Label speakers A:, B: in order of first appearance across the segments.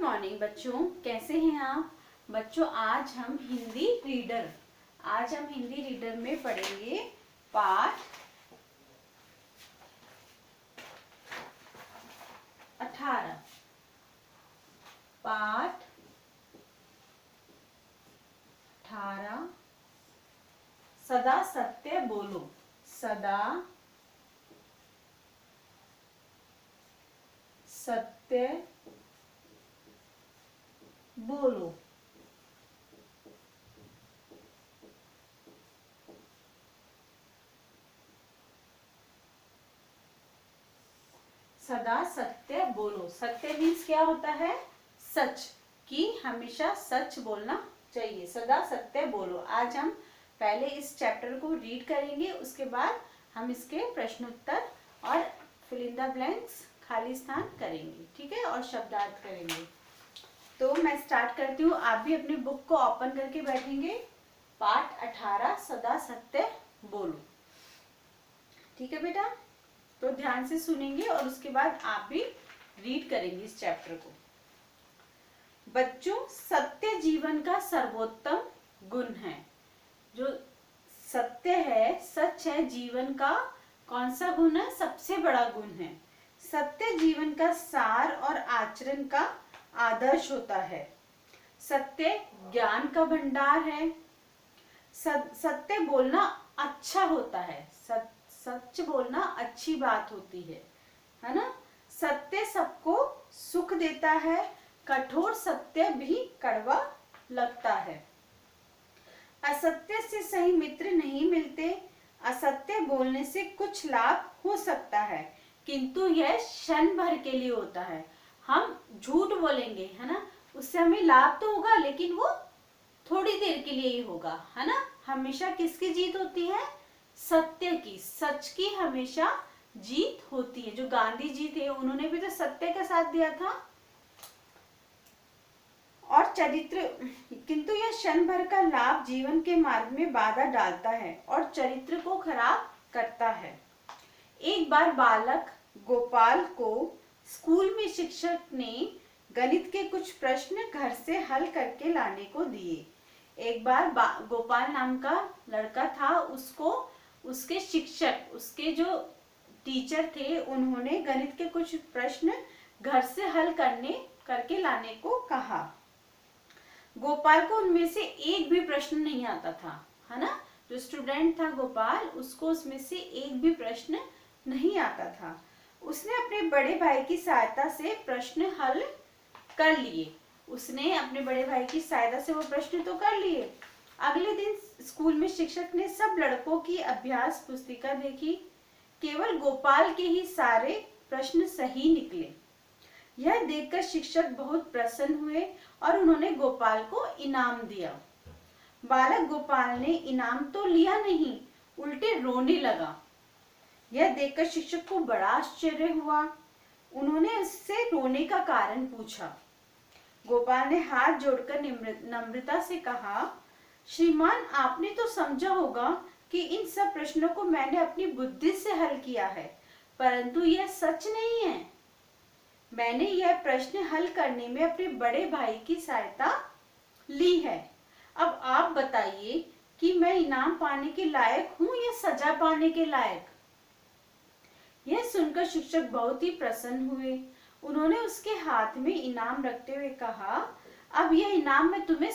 A: Morning बच्चों, कैसे हैं आप बच्चों। आज हम हिंदी रीडर में पढ़ेंगे पाठ 18। पाठ 18 सदा सत्य बोलो। सदा सत्य बोलो। सदा सत्य बोलो। सत्य मीन्स क्या होता है? सच, कि हमेशा सच बोलना चाहिए। सदा सत्य बोलो। आज हम पहले इस चैप्टर को रीड करेंगे, उसके बाद हम इसके प्रश्नोत्तर और फिल इन द ब्लैंक्स खाली स्थान करेंगे, ठीक है, और शब्दार्थ करेंगे। तो मैं स्टार्ट करती हूँ। आप भी अपनी बुक को ओपन करके बैठेंगे। पाठ 18 सदा सत्य बोलो। ठीक है बेटा, तो ध्यान से सुनेंगे और उसके बाद आप भी रीड करेंगे इस चैप्टर को। बच्चों, सत्य जीवन का सर्वोत्तम गुण है। जो सत्य है, सच है, जीवन का कौन सा गुण है? सबसे बड़ा गुण है। सत्य जीवन का सार और आचरण का आदर्श होता है। सत्य ज्ञान का भंडार है। सत्य बोलना अच्छा होता है। सच बोलना अच्छी बात होती है ना। सत्य सबको सुख देता है। कठोर सत्य भी कड़वा लगता है। असत्य से सही मित्र नहीं मिलते। असत्य बोलने से कुछ लाभ हो सकता है, किंतु यह क्षण भर के लिए होता है। हम झूठ बोलेंगे, है ना, उससे हमें लाभ तो होगा, लेकिन वो थोड़ी देर के लिए ही होगा, है ना। हमेशा किसकी जीत होती है? सत्य की, सच की हमेशा जीत होती है। जो गांधी जी थे, उन्होंने भी तो सत्य का साथ दिया था। और चरित्र, किंतु यह क्षण भर का लाभ जीवन के मार्ग में बाधा डालता है और चरित्र को खराब करता है। एक बार बालक गोपाल को स्कूल में शिक्षक ने गणित के कुछ प्रश्न घर से हल करके लाने को दिए। एक बार गोपाल नाम का लड़का था, उसको उसके शिक्षक, उसके जो टीचर थे, उन्होंने गणित के कुछ प्रश्न घर से हल करके लाने को कहा। गोपाल को उनमें से एक भी प्रश्न नहीं आता था, है ना। जो स्टूडेंट था गोपाल, उसको उसमें से एक भी प्रश्न नहीं आता था। उसने अपने बड़े भाई की सहायता से प्रश्न हल कर लिए। उसने अपने बड़े भाई की सहायता से वो प्रश्न तो कर लिए। अगले दिन स्कूल में शिक्षक ने सब लड़कों की अभ्यास पुस्तिका देखी। केवल गोपाल के ही सारे प्रश्न सही निकले। यह देखकर शिक्षक बहुत प्रसन्न हुए और उन्होंने गोपाल को इनाम दिया। बालक गोपाल ने इनाम तो लिया नहीं, उल्टे रोने लगा। यह देखकर शिक्षक को बड़ा आश्चर्य हुआ। उन्होंने उससे रोने का कारण पूछा। गोपाल ने हाथ जोड़कर नम्रता से कहा, श्रीमान, आपने तो समझा होगा कि इन सब प्रश्नों को मैंने अपनी बुद्धि से हल किया है, परंतु यह सच नहीं है। मैंने यह प्रश्न हल करने में अपने बड़े भाई की सहायता ली है। अब आप बताइए कि मैं इनाम पाने के लायक हूँ या सजा पाने के लायक? यह सुनकर शिक्षक बहुत ही प्रसन्न हुए। उन्होंने उसके हाथ में इनाम रखते हुए कहा, अब यह इनाम मैं तुम्हें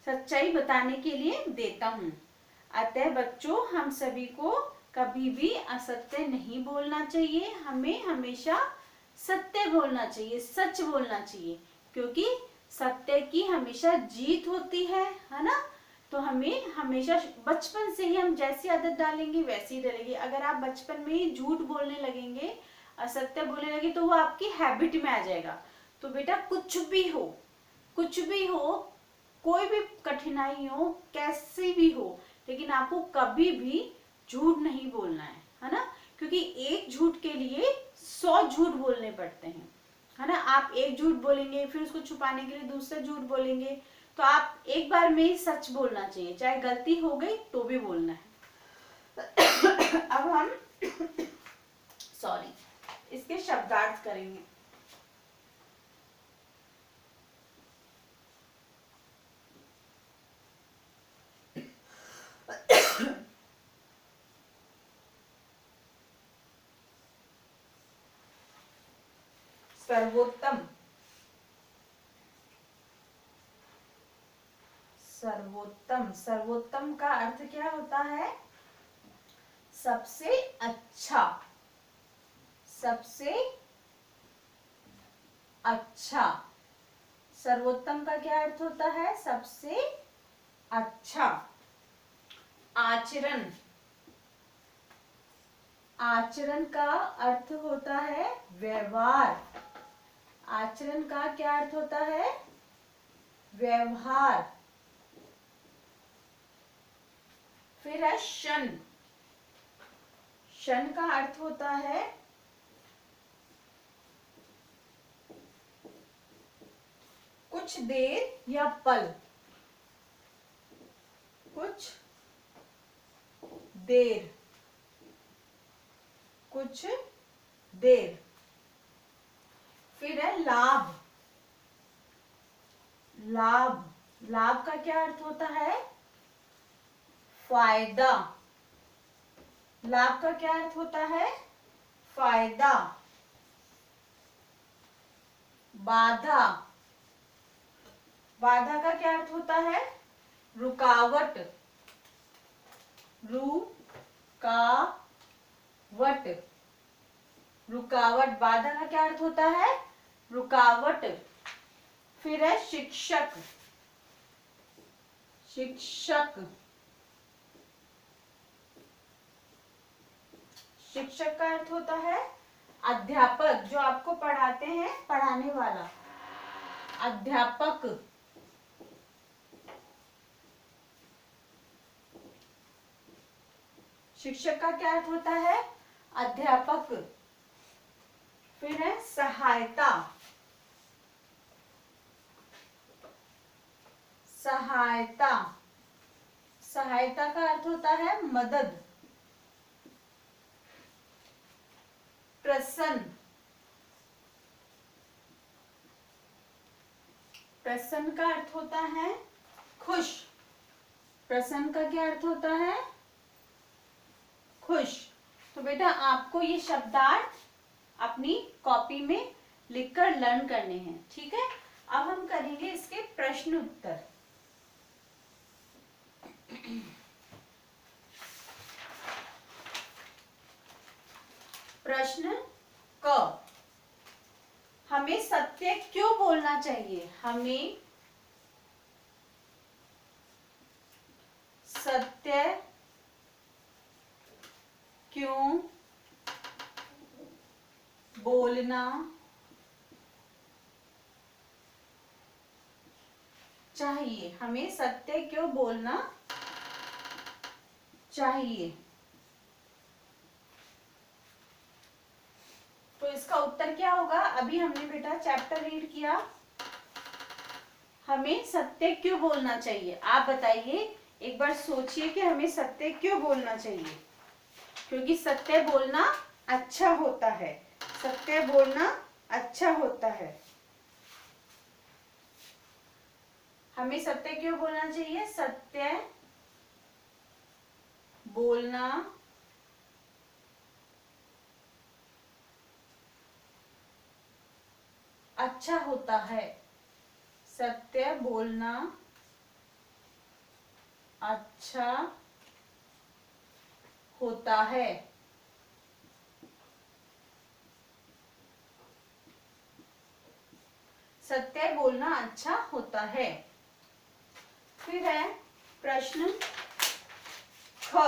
A: सच्चाई बताने के लिए देता हूँ। अतः बच्चों, हम सभी को कभी भी असत्य नहीं बोलना चाहिए। हमें हमेशा सत्य बोलना चाहिए, सच बोलना चाहिए, क्योंकि सत्य की हमेशा जीत होती है ना। तो हमें हमेशा बचपन से ही हम जैसी आदत डालेंगे वैसी ही डलेगी। अगर आप बचपन में ही झूठ बोलने लगेंगे, असत्य बोलने लगे, तो वो आपकी हैबिट में आ जाएगा। तो बेटा, कुछ भी हो, कोई भी कठिनाई हो, कैसी भी हो, लेकिन आपको कभी भी झूठ नहीं बोलना है ना। क्योंकि एक झूठ के लिए 100 झूठ बोलने पड़ते हैं, है ना। आप एक झूठ बोलेंगे, फिर उसको छुपाने के लिए दूसरा झूठ बोलेंगे। तो आप एक बार में ही सच बोलना चाहिए, चाहे गलती हो गई तो भी बोलना है। अब हम इसके शब्दार्थ करेंगे। सर्वोत्तम, सर्वोत्तम, सर्वोत्तम का अर्थ क्या होता है? सबसे अच्छा, सबसे अच्छा। सर्वोत्तम का क्या अर्थ होता है? सबसे अच्छा। आचरण, आचरण का अर्थ होता है व्यवहार। आचरण का क्या अर्थ होता है? व्यवहार। फिर है क्षण, क्षण का अर्थ होता है कुछ देर या पल, कुछ देर, कुछ देर। फिर है लाभ, लाभ, लाभ का क्या अर्थ होता है? फायदा। लाभ का क्या अर्थ होता है? फायदा। बाधा, बाधा का क्या अर्थ होता है? रुकावट, रुकावट, रुकावट। बाधा का क्या अर्थ होता है? रुकावट। फिर है शिक्षक, शिक्षक, शिक्षक का अर्थ होता है अध्यापक, जो आपको पढ़ाते हैं, पढ़ाने वाला, अध्यापक। शिक्षक का क्या अर्थ होता है? अध्यापक। फिर है सहायता, सहायता, सहायता का अर्थ होता है मदद। प्रसन्न, प्रसन्न का अर्थ होता है खुश। प्रसन्न का क्या अर्थ होता है? खुश। तो बेटा आपको ये शब्दार्थ अपनी कॉपी में लिखकर लर्न करने हैं, ठीक है। अब हम करेंगे इसके प्रश्न उत्तर। प्रश्न क, हमें सत्य क्यों बोलना चाहिए? हमें सत्य क्यों बोलना चाहिए? हमें सत्य क्यों बोलना चाहिए? तो इसका उत्तर क्या होगा? अभी हमने बेटा चैप्टर रीड किया, हमें सत्य क्यों बोलना चाहिए। आप बताइए, एक बार सोचिए कि हमें सत्य क्यों बोलना चाहिए। क्योंकि सत्य बोलना अच्छा होता है, सत्य बोलना अच्छा होता है। हमें सत्य क्यों बोलना चाहिए? सत्य बोलना अच्छा होता है, सत्य बोलना अच्छा होता है। सत्य बोलना अच्छा होता है। फिर है प्रश्न ख,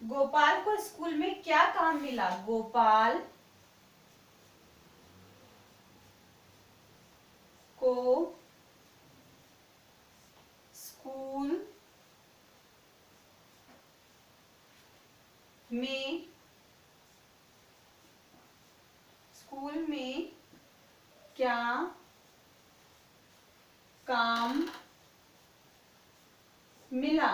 A: गोपाल को स्कूल में क्या काम मिला? गोपाल को स्कूल में, स्कूल में क्या काम मिला?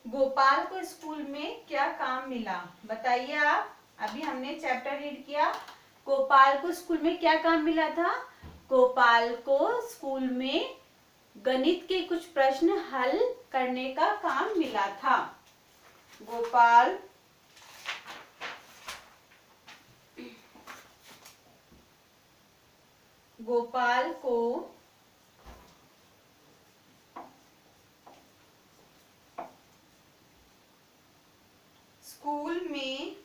A: गोपाल को स्कूल में क्या काम मिला? बताइए आप। अभी हमने चैप्टर रीड किया, गोपाल को स्कूल में क्या काम मिला था? गोपाल को स्कूल में गणित के कुछ प्रश्न हल करने का काम मिला था। गोपाल को स्कूल में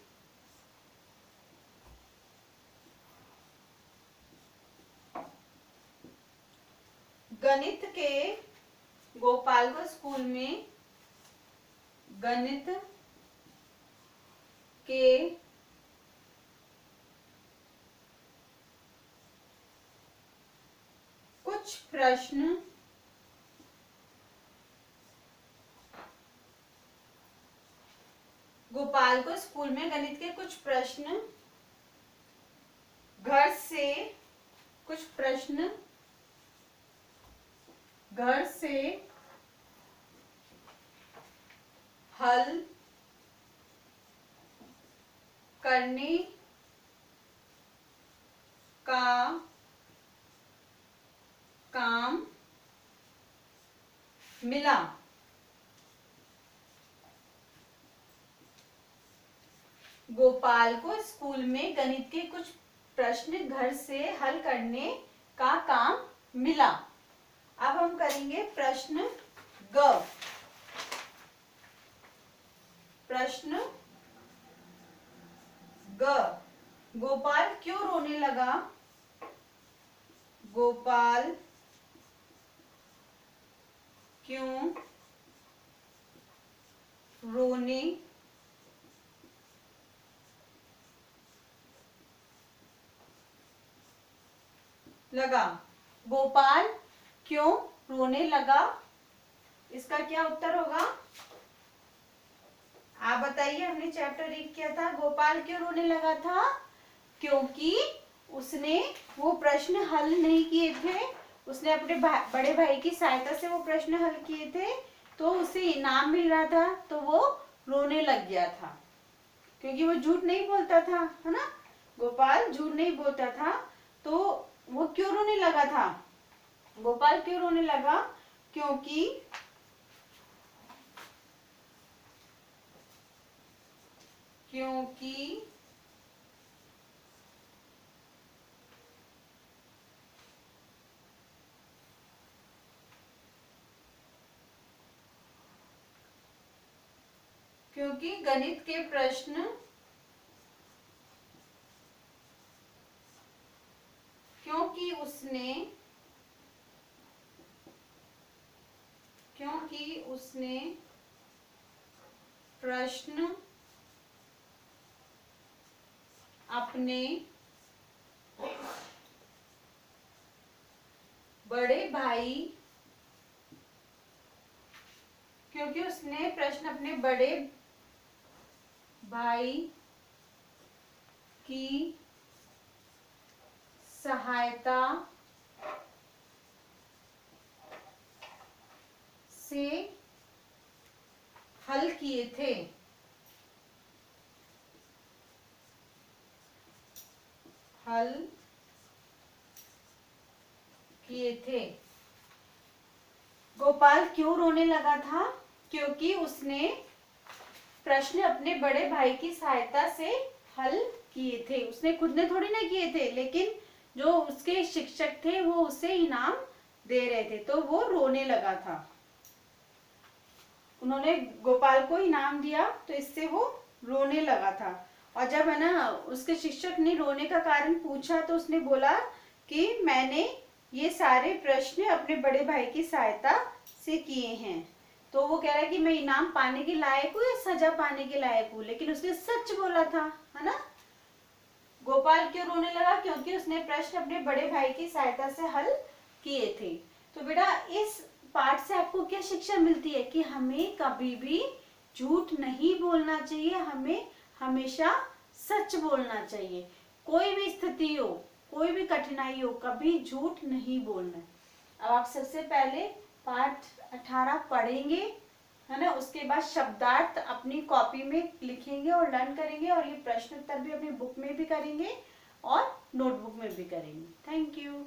A: गोपाल को स्कूल में गणित के कुछ प्रश्न गोपाल को स्कूल में गणित के कुछ प्रश्न घर से हल करने का काम मिला। गोपाल को स्कूल में गणित के कुछ प्रश्न घर से हल करने का काम मिला। अब हम करेंगे प्रश्न ग। गोपाल क्यों रोने लगा? गोपाल क्यों रोने लगा? गोपाल क्यों रोने लगा? इसका क्या उत्तर होगा? आप बताइए। हमने चैप्टर 1 किया था। गोपाल क्यों रोने लगा था? क्योंकि उसने वो प्रश्न हल नहीं किए थे। उसने अपने बड़े भाई की सहायता से वो प्रश्न हल किए थे, तो उसे इनाम मिल रहा था, तो वो रोने लग गया था। क्योंकि वो झूठ नहीं बोलता था, है ना। गोपाल झूठ नहीं बोलता था, तो वो क्यों रोने लगा था? गोपाल क्यों रोने लगा? क्योंकि गणित के प्रश्न क्योंकि उसने प्रश्न अपने बड़े भाई की सहायता से हल किए थे। गोपाल क्यों रोने लगा था? क्योंकि उसने प्रश्न अपने बड़े भाई की सहायता से हल किए थे। उसने खुद ने थोड़ी ना किए थे, लेकिन जो उसके शिक्षक थे वो उसे इनाम दे रहे थे, तो वो रोने लगा था। उन्होंने गोपाल को इनाम दिया, तो इससे वो रोने लगा था। और जब है ना उसके शिक्षक ने रोने का कारण पूछा, तो उसने बोला कि मैंने ये सारे प्रश्न अपने बड़े भाई की सहायता से किए हैं। तो वो कह रहा है कि मैं इनाम पाने के लायक हूँ या सजा पाने के लायक हूँ, लेकिन उसने सच बोला था, है ना। गोपाल क्यों रोने लगा? क्योंकि उसने प्रश्न अपने बड़े भाई की सहायता से हल किए थे। तो बेटा इस पाठ से आपको क्या शिक्षा मिलती है कि हमें कभी भी झूठ नहीं बोलना चाहिए, हमें हमेशा सच बोलना चाहिए। कोई भी स्थिति हो, कोई भी कठिनाई हो, कभी झूठ नहीं बोलना। अब आप सबसे पहले पाठ 18 पढ़ेंगे, है ना। उसके बाद शब्दार्थ अपनी कॉपी में लिखेंगे और लर्न करेंगे, और ये प्रश्न उत्तर भी अपनी बुक में भी करेंगे और नोटबुक में भी करेंगे। Thank you.